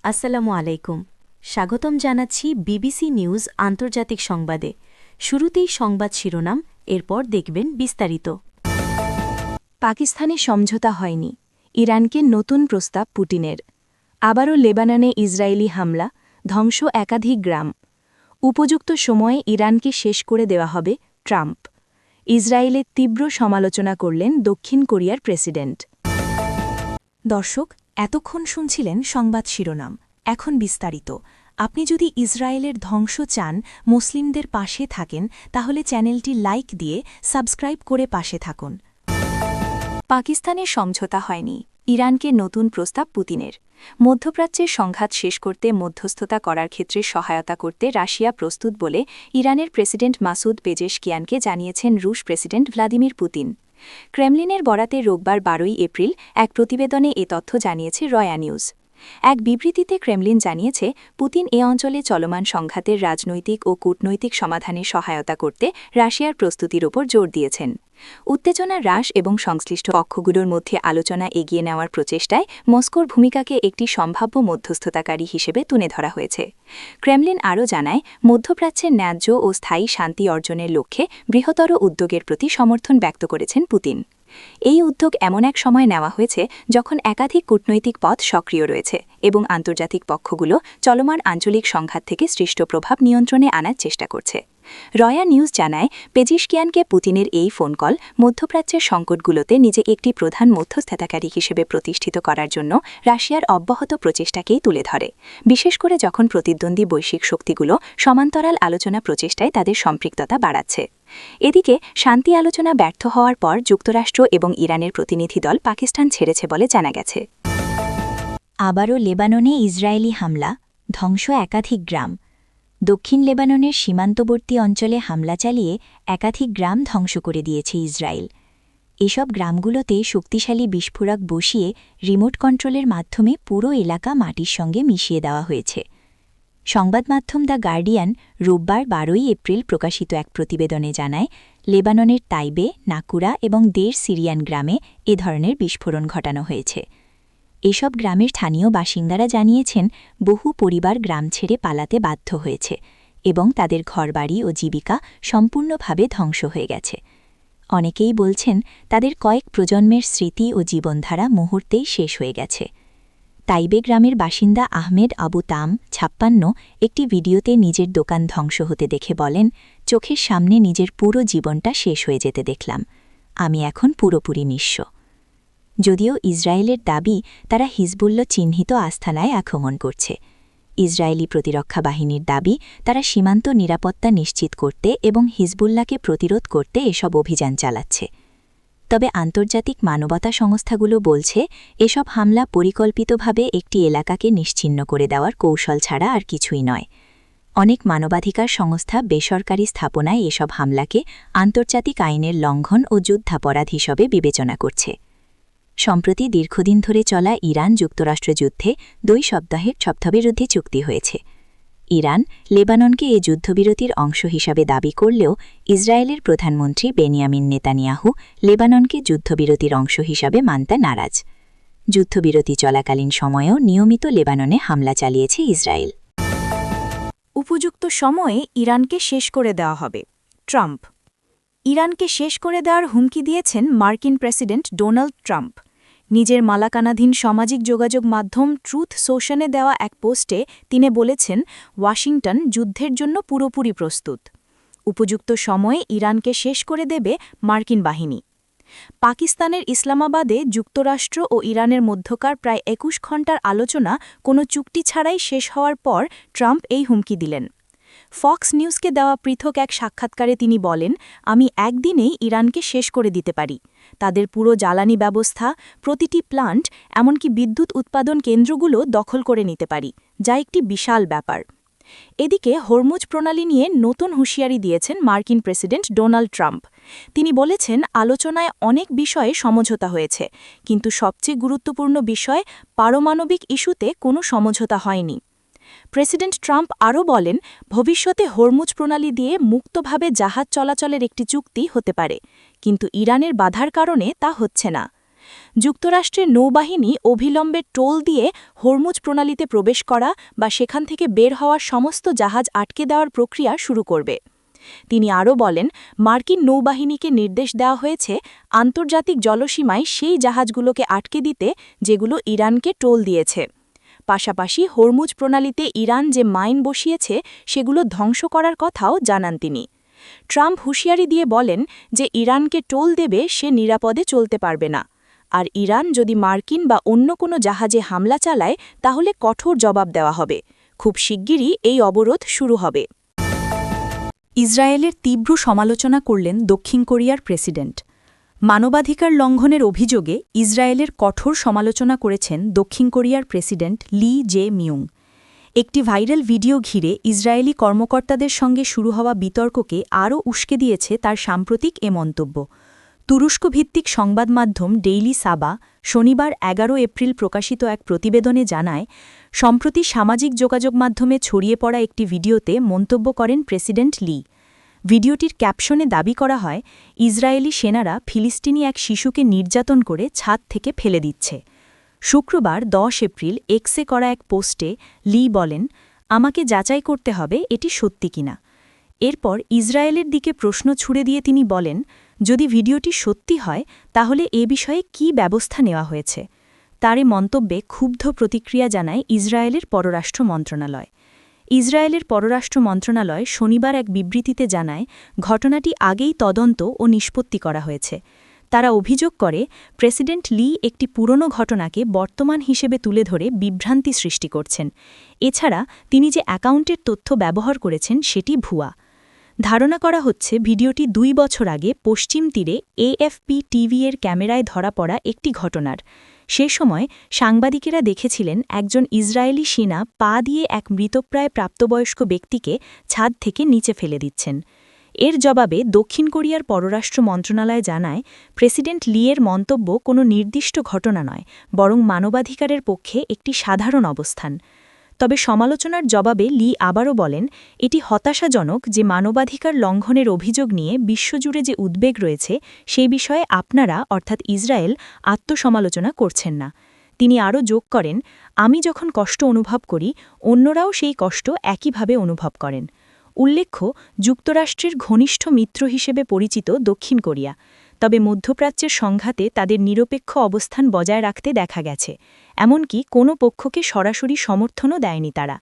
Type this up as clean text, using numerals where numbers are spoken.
আসসালামু আলাইকুম। স্বাগতম জানাচ্ছি বিবিসি নিউজ আন্তর্জাতিক সংবাদে। শুরুতেই সংবাদ শিরোনাম, এরপর দেখবেন বিস্তারিত। পাকিস্তানে সমঝোতা হয়নি, ইরানকে নতুন প্রস্তাব পুতিনের। আবারও লেবাননে ইসরায়েলি হামলা, ধ্বংস একাধিক গ্রাম। উপযুক্ত সময়ে ইরানকে শেষ করে দেওয়া হবে, ট্রাম্প। ইসরায়েলের তীব্র সমালোচনা করলেন দক্ষিণ কোরিয়ার প্রেসিডেন্ট। দর্শক, এতক্ষণ শুনছিলেন সংবাদ শিরোনাম। এখন বিস্তারিত। আপনি যদি ইসরায়েলের ধ্বংস চান, মুসলিমদের পাশে থাকেন, তাহলে চ্যানেলটি লাইক দিয়ে সাবস্ক্রাইব করে পাশে থাকুন। পাকিস্তানের সমঝোতা হয়নি, ইরানকে নতুন প্রস্তাব পুতিনের। মধ্যপ্রাচ্যের সংঘাত শেষ করতে মধ্যস্থতা করার ক্ষেত্রে সহায়তা করতে রাশিয়া প্রস্তুত বলে ইরানের প্রেসিডেন্ট মাসুদ পেজেশকিয়ানকে জানিয়েছেন রুশ প্রেসিডেন্ট ভ্লাদিমির পুতিন। ক্রেমলিনের বরাতে রোববার 12 এপ্রিল এক প্রতিবেদনে এ তথ্য জানিয়েছে রয়া নিউজ। এক বিবৃতিতে ক্রেমলিন জানিয়েছে, পুতিন এ অঞ্চলে চলমান সংঘাতের রাজনৈতিক ও কূটনৈতিক সমাধানে সহায়তা করতে রাশিয়ার প্রস্তুতির ওপর জোর দিয়েছেন। উত্তেজনা হ্রাস এবং সংশ্লিষ্ট পক্ষগুলোর মধ্যে আলোচনা এগিয়ে নেওয়ার প্রচেষ্টায় মস্কোর ভূমিকাকে একটি সম্ভাব্য মধ্যস্থতাকারী হিসেবে তুলে ধরা হয়েছে। ক্রেমলিন আরও জানায়, মধ্যপ্রাচ্যের ন্যায্য ও স্থায়ী শান্তি অর্জনের লক্ষ্যে বৃহত্তর উদ্যোগের প্রতি সমর্থন ব্যক্ত করেছেন পুতিন। এই উদ্যোগ এমন এক সময় নেওয়া হয়েছে যখন একাধিক কূটনৈতিক পথ সক্রিয় রয়েছে এবং আন্তর্জাতিক পক্ষগুলো চলমান আঞ্চলিক সংঘাত থেকে সৃষ্ট প্রভাব নিয়ন্ত্রণে আনার চেষ্টা করছে। রয়া নিউজ জানায়, পেজিশকিয়ানকে পুতিনের এই ফোন কল মধ্যপ্রাচ্যের সংকটগুলোতে নিজে একটি প্রধান মধ্যস্থতাকারী হিসেবে প্রতিষ্ঠিত করার জন্য রাশিয়ার অব্যাহত প্রচেষ্টাকেই তুলে ধরে, বিশেষ করে যখন প্রতিদ্বন্দ্বী বৈশ্বিক শক্তিগুলো সমান্তরাল আলোচনা প্রচেষ্টায় তাদের সম্পৃক্ততা বাড়াচ্ছে। এদিকে শান্তি আলোচনা ব্যর্থ হওয়ার পর যুক্তরাষ্ট্র এবং ইরানের প্রতিনিধি দল পাকিস্তান ছেড়েছে বলে জানা গেছে। আবারও লেবাননে ইসরায়েলি হামলা, ধ্বংস একাধিক গ্রাম। দক্ষিণ লেবাননের সীমান্তবর্তী অঞ্চলে হামলা চালিয়ে একাধিক গ্রাম ধ্বংস করে দিয়েছে ইসরায়েল। এসব গ্রামগুলোতে শক্তিশালী বিস্ফোরক বসিয়ে রিমোট কন্ট্রোলের মাধ্যমে পুরো এলাকা মাটির সঙ্গে মিশিয়ে দেওয়া হয়েছে। সংবাদমাধ্যম দ্য গার্ডিয়ান রোববার 12 এপ্রিল প্রকাশিত এক প্রতিবেদনে জানায়, লেবাননের তাইবে, নাকুরা এবং দের সিরিয়ান গ্রামে এ ধরনের বিস্ফোরণ ঘটানো হয়েছে। এসব গ্রামের স্থানীয় বাসিন্দারা জানিয়েছেন, বহু পরিবার গ্রাম ছেড়ে পালাতে বাধ্য হয়েছে এবং তাদের ঘরবাড়ি ও জীবিকা সম্পূর্ণভাবে ধ্বংস হয়ে গেছে। অনেকেই বলছেন, তাদের কয়েক প্রজন্মের স্মৃতি ও জীবনধারা মুহূর্তেই শেষ হয়ে গেছে। তাইবে গ্রামের বাসিন্দা আহমেদ আবু তাম 56 একটি ভিডিওতে নিজের দোকান ধ্বংস হতে দেখে বলেন, চোখের সামনে নিজের পুরো জীবনটা শেষ হয়ে যেতে দেখলাম। আমি এখন পুরোপুরি নিঃস্ব। যদিও ইসরায়েলের দাবি, তারা হিজবুল্লাহ চিহ্নিত আস্তানায় আক্রমণ করছে। ইসরায়েলি প্রতিরক্ষা বাহিনীর দাবি, তারা সীমান্ত নিরাপত্তা নিশ্চিত করতে এবং হিজবুল্লাহকে প্রতিরোধ করতে এসব অভিযান চালাচ্ছে। তবে আন্তর্জাতিক মানবতা সংস্থাগুলো বলছে, এসব হামলা পরিকল্পিতভাবে একটি এলাকাকে নিশ্চিহ্ন করে দেওয়ার কৌশল ছাড়া আর কিছুই নয়। অনেক মানবাধিকার সংস্থা বেসরকারি স্থাপনায় এসব হামলাকে আন্তর্জাতিক আইনের লঙ্ঘন ও যুদ্ধাপরাধ হিসেবে বিবেচনা করছে। সম্প্রতি দীর্ঘদিন ধরে চলা ইরান-যুক্তরাষ্ট্র যুদ্ধে 2 সপ্তাহের যুদ্ধবিরতি চুক্তি হয়েছে। ইরান লেবাননকে এ যুদ্ধবিরতির অংশ হিসাবে দাবি করলেও ইসরায়েলের প্রধানমন্ত্রী বেনিয়ামিন নেতানিয়াহু লেবাননকে যুদ্ধবিরতির অংশ হিসাবে মানতে নারাজ। যুদ্ধবিরতি চলাকালীন সময়েও নিয়মিত লেবাননে হামলা চালিয়েছে ইসরায়েল। উপযুক্ত সময়ে ইরানকে শেষ করে দেওয়া হবে, ট্রাম্প। ইরানকে শেষ করে দেওয়ার হুমকি দিয়েছেন মার্কিন প্রেসিডেন্ট ডোনাল্ড ট্রাম্প। নিজের মালিকানাধীন সামাজিক যোগাযোগ মাধ্যম ট্রুথ সোশ্যালে দেওয়া এক পোস্টে তিনি বলেছেন, ওয়াশিংটন যুদ্ধের জন্য পুরোপুরি প্রস্তুত। উপযুক্ত সময়ে ইরানকে শেষ করে দেবে মার্কিন বাহিনী। পাকিস্তানের ইসলামাবাদে যুক্তরাষ্ট্র ও ইরানের মধ্যকার প্রায় 21 ঘণ্টার আলোচনা কোনো চুক্তি ছাড়াই শেষ হওয়ার পর ট্রাম্প এই হুমকি দিলেন। ফক্স নিউজকে দেওয়া পৃথক এক সাক্ষাৎকারে তিনি বলেন, আমি একদিনেই ইরানকে শেষ করে দিতে পারি। তাদের পুরো জ্বালানি ব্যবস্থা, প্রতিটি প্লান্ট, এমনকি বিদ্যুৎ উৎপাদন কেন্দ্রগুলো দখল করে নিতে পারি, যা একটি বিশাল ব্যাপার। এদিকে হরমুজ প্রণালী নিয়ে নতুন হুঁশিয়ারি দিয়েছেন মার্কিন প্রেসিডেন্ট ডোনাল্ড ট্রাম্প। তিনি বলেছেন, আলোচনায় অনেক বিষয়ে সমঝোতা হয়েছে, কিন্তু সবচেয়ে গুরুত্বপূর্ণ বিষয় পারমাণবিক ইস্যুতে কোনো সমঝোতা হয়নি। প্রেসিডেন্ট ট্রাম্প আরও বলেন, ভবিষ্যতে হরমুজ প্রণালী দিয়ে মুক্তভাবে জাহাজ চলাচলের একটি চুক্তি হতে পারে, কিন্তু ইরানের বাধার কারণে তা হচ্ছে না। যুক্তরাষ্ট্রের নৌবাহিনী অবিলম্বে টোল দিয়ে হরমুজ প্রণালীতে প্রবেশ করা বা সেখান থেকে বের হওয়ার সমস্ত জাহাজ আটকে দেওয়ার প্রক্রিয়া শুরু করবে। তিনি আরও বলেন, মার্কিন নৌবাহিনীকে নির্দেশ দেওয়া হয়েছে আন্তর্জাতিক জলসীমায় সেই জাহাজগুলোকে আটকে দিতে যেগুলো ইরানকে টোল দিয়েছে। পাশাপাশি হরমুজ প্রণালীতে ইরান যে মাইন বসিয়েছে সেগুলো ধ্বংস করার কথাও জানান তিনি। ট্রাম্প হুঁশিয়ারি দিয়ে বলেন যে ইরানকে টোল দেবে সে নিরাপদে চলতে পারবে না, আর ইরান যদি মার্কিন বা অন্য কোনো জাহাজে হামলা চালায় তাহলে কঠোর জবাব দেওয়া হবে। খুব শিগগিরই এই অবরোধ শুরু হবে। ইসরায়েলের তীব্র সমালোচনা করলেন দক্ষিণ কোরিয়ার প্রেসিডেন্ট। মানবাধিকার লঙ্ঘনের অভিযোগে ইসরায়েলের কঠোর সমালোচনা করেছেন দক্ষিণ কোরিয়ার প্রেসিডেন্ট লি জে মিয়ং। একটি ভাইরাল ভিডিও ঘিরে ইসরায়েলি কর্মকর্তাদের সঙ্গে শুরু হওয়া বিতর্ককে আরও উস্কে দিয়েছে তার সাম্প্রতিক এ মন্তব্য। তুরস্ক ভিত্তিক সংবাদ মাধ্যম ডেইলি সাবা শনিবার ১১ এপ্রিল প্রকাশিত এক প্রতিবেদনে জানায়, সম্প্রতি সামাজিক যোগাযোগ মাধ্যমে ছড়িয়ে পড়া একটি ভিডিওতে মন্তব্য করেন প্রেসিডেন্ট লি। ভিডিওটির ক্যাপশনে দাবি করা হয়, ইসরায়েলি সেনারা ফিলিস্তিনি এক শিশুকে নির্যাতন করে ছাদ থেকে ফেলে দিচ্ছে। শুক্রবার ১০ এপ্রিল এক্সে করা এক পোস্টে লি বলেন, আমাকে যাচাই করতে হবে এটি সত্যি কিনা। এরপর ইসরায়েলের দিকে প্রশ্ন ছুড়ে দিয়ে তিনি বলেন, যদি ভিডিওটি সত্যি হয় তাহলে এ বিষয়ে কী ব্যবস্থা নেওয়া হয়েছে। তার এ মন্তব্যে ক্ষুব্ধ প্রতিক্রিয়া জানায় ইসরায়েলের পররাষ্ট্র মন্ত্রণালয়। ইসরায়েলের পররাষ্ট্র মন্ত্রণালয় শনিবার এক বিবৃতিতে জানায়, ঘটনাটি আগেই তদন্ত ও নিষ্পত্তি করা হয়েছে। তারা অভিযোগ করে, প্রেসিডেন্ট লি একটি পুরনো ঘটনাকে বর্তমান হিসেবে তুলে ধরে বিভ্রান্তি সৃষ্টি করছেন। এছাড়া তিনি যে অ্যাকাউন্টের তথ্য ব্যবহার করেছেন সেটি ভুয়া। ধারণা করা হচ্ছে ভিডিওটি ২ বছর আগে পশ্চিম তীরে এএফপি টিভি এর ক্যামেরায় ধরা পড়া একটি ঘটনার। সে সময় সাংবাদিকেরা দেখেছিলেন একজন ইসরায়েলি সেনা পা দিয়ে এক মৃতপ্রায় প্রাপ্তবয়স্ক ব্যক্তিকে ছাদ থেকে নিচে ফেলে দিচ্ছেন। এর জবাবে দক্ষিণ কোরিয়ার পররাষ্ট্র মন্ত্রণালয় জানায়, প্রেসিডেন্ট লিয়ের মন্তব্য কোনো নির্দিষ্ট ঘটনা নয়, বরং মানবাধিকারের পক্ষে একটি সাধারণ অবস্থান। তবে সমালোচনার জবাবে লি আবারও বলেন, এটি হতাশাজনক যে মানবাধিকার লঙ্ঘনের অভিযোগ নিয়ে বিশ্বজুড়ে যে উদ্বেগ রয়েছে সেই বিষয়ে আপনারা অর্থাৎ ইসরায়েল আত্মসমালোচনা করছেন না। তিনি আরও যোগ করেন, আমি যখন কষ্ট অনুভব করি অন্যরাও সেই কষ্ট একইভাবে অনুভব করেন। উল্লেখ্য, যুক্তরাষ্ট্রের ঘনিষ্ঠ মিত্র হিসেবে পরিচিত দক্ষিণ কোরিয়া, তবে মধ্যপ্রাচ্যের সংঘাতে তাদের নিরপেক্ষ অবস্থান বজায় রাখতে দেখা গেছে। এমনকি কোনো পক্ষকে সরাসরি সমর্থনও দেয়নি তারা।